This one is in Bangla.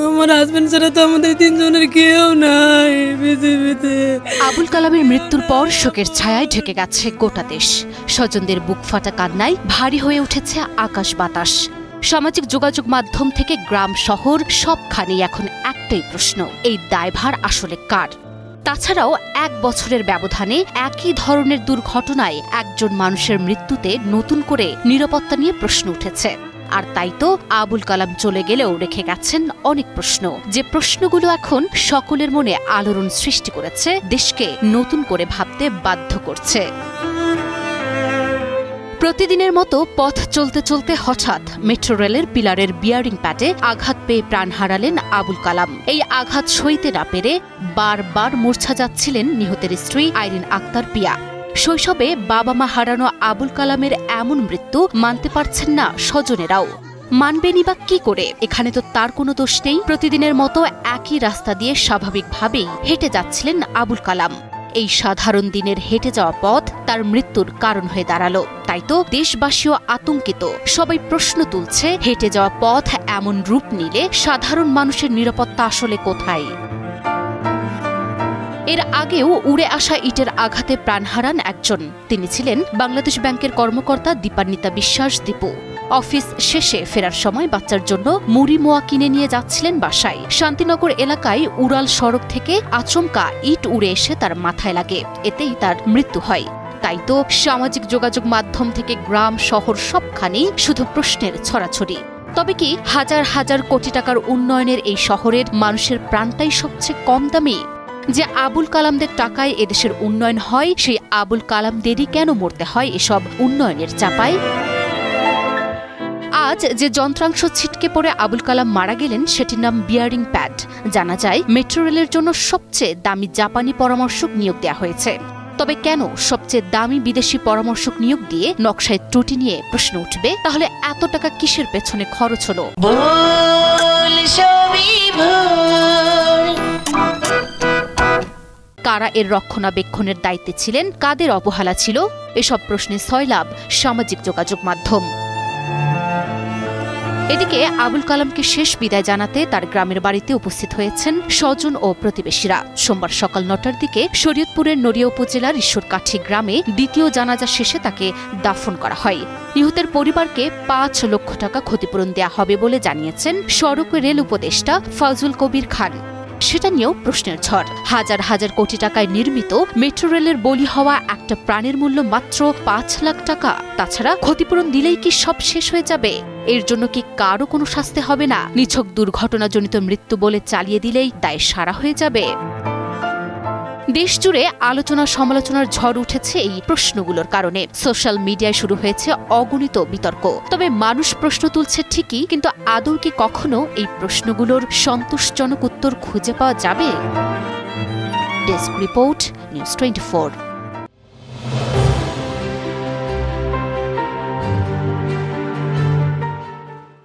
আমার হাজবেন্ড ছাড়া তো আমাদের তিনজনের কেউ নাই পৃথিবীতে। আবুল কালামের মৃত্যুর পর শোকের ছায়ায় ঢেকে গেছে গোটা দেশ। স্বজনদের বুক ফাটা কান্নায় ভারী হয়ে উঠেছে আকাশ বাতাস। সামাজিক যোগাযোগ মাধ্যম থেকে গ্রাম শহর সবখানেই এখন একটাই প্রশ্ন, এই দায়ভার আসলে কার? তাছাড়াও 1 বছরের ব্যবধানে একই ধরনের দুর্ঘটনায় একজন মানুষের মৃত্যুতে নতুন করে নিরাপত্তা নিয়ে প্রশ্ন উঠেছে। আর তাই তো আবুল কালাম চলে গেলেও রেখে গেছেন অনেক প্রশ্ন, যে প্রশ্নগুলো এখন সকলের মনে আলোড়ন সৃষ্টি করেছে, দেশকে নতুন করে ভাবতে বাধ্য করছে। প্রতিদিনের মতো পথ চলতে চলতে হঠাৎ মেট্রো রেলের পিলারের বিয়ারিং প্যাডে আঘাত পেয়ে প্রাণ হারালেন আবুল কালাম। এই আঘাত সইতে না পেরে বারবার মূর্ছা যাচ্ছিলেন নিহতের স্ত্রী আইরিন আক্তার পিয়া। শৈশবে বাবা মা হারানো আবুল কালামের এমন মৃত্যু মানতে পারছেন না স্বজনেরাও। মানবেনই বা কি করে? এখানে তো তার কোনো দোষ নেই। প্রতিদিনের মতো একই রাস্তা দিয়ে স্বাভাবিকভাবেই হেঁটে যাচ্ছিলেন আবুল কালাম। এই সাধারণ দিনের হেঁটে যাওয়া পথ তার মৃত্যুর কারণ হয়ে দাঁড়ালো। তাই তো দেশবাসীও আতঙ্কিত। সবাই প্রশ্ন তুলছে, হেঁটে যাওয়া পথ এমন রূপ নিলে সাধারণ মানুষের নিরাপত্তা আসলে কোথায়? এর আগেও উড়ে আসা ইটের আঘাতে প্রাণ হারান একজন। তিনি ছিলেন বাংলাদেশ ব্যাংকের কর্মকর্তা দীপান্বিতা বিশ্বাস দীপু। অফিস শেষে ফেরার সময় বাচ্চার জন্য মুড়ি মোয়া কিনে নিয়ে যাচ্ছিলেন বাসায়। শান্তিনগর এলাকায় উড়াল সড়ক থেকে আচমকা ইট উড়ে এসে তার মাথায় লাগে, এতেই তার মৃত্যু হয়। তাই তো সামাজিক যোগাযোগ মাধ্যম থেকে গ্রাম শহর সবখানেই শুধু প্রশ্নের ছড়াছড়ি। তবে কি হাজার হাজার কোটি টাকার উন্নয়নের এই শহরের মানুষের প্রাণটাই সবচেয়ে কম দামি? যে আবুল কালামদের টাকায় এদেশের উন্নয়ন হয়, সেই আবুল কালামদেরই কেন মরতে হয় এসব উন্নয়নের চাপায়? আজ যে যন্ত্রাংশ ছিটকে পড়ে আবুল কালাম মারা গেলেন সেটির নাম বিয়ারিং প্যাড। জানা যায় মেট্রো রেলের জন্য সবচেয়ে দামি জাপানি পরামর্শক নিয়োগ দেওয়া হয়েছে। তবে কেন সবচেয়ে দামি বিদেশি পরামর্শক নিয়োগ দিয়ে নকশায় ত্রুটি নিয়ে প্রশ্ন উঠবে? তাহলে এত টাকা কিসের পেছনে খরচ হলো? কারা এর রক্ষণাবেক্ষণের দায়িত্বে ছিলেন? কাদের অবহেলা ছিল? এসব প্রশ্নে সয়লাব সামাজিক যোগাযোগ মাধ্যম। এদিকে আবুল কালামকে শেষ বিদায় জানাতে তার গ্রামের বাড়িতে উপস্থিত হয়েছেন স্বজন ও প্রতিবেশীরা। সোমবার সকাল 9টার দিকে শরীয়তপুরের নড়িয়া উপজেলার ঈশ্বরকাঠি গ্রামে দ্বিতীয় জানাজা শেষে তাকে দাফন করা হয়। নিহতের পরিবারকে 5 লক্ষ টাকা ক্ষতিপূরণ দেয়া হবে বলে জানিয়েছেন সড়ক রেল উপদেষ্টা ফজল কবির খান। সেটা নিয়েও প্রশ্নের ঝড়। হাজার হাজার কোটি টাকায় নির্মিত মেট্রো রেলের বলি হওয়া একটা প্রাণের মূল্য মাত্র 5 লাখ টাকা। তাছাড়া ক্ষতিপূরণ দিলেই কি সব শেষ হয়ে যাবে? এর জন্য কি কারও কোনো শাস্তি হবে না? নিছক দুর্ঘটনাজনিত মৃত্যু বলে চালিয়ে দিলেই দায় সারা হয়ে যাবে? দেশজুড়ে আলোচনা সমালোচনার ঝড় উঠেছে এই প্রশ্নগুলোর কারণে। সোশ্যাল মিডিয়ায় শুরু হয়েছে অগণিত বিতর্ক। তবে মানুষ প্রশ্ন তুলছে ঠিকই, কিন্তু আদৌ কি কখনো এই প্রশ্নগুলোর সন্তোষজনক উত্তর খুঁজে পাওয়া যাবে? Desk report, news 24।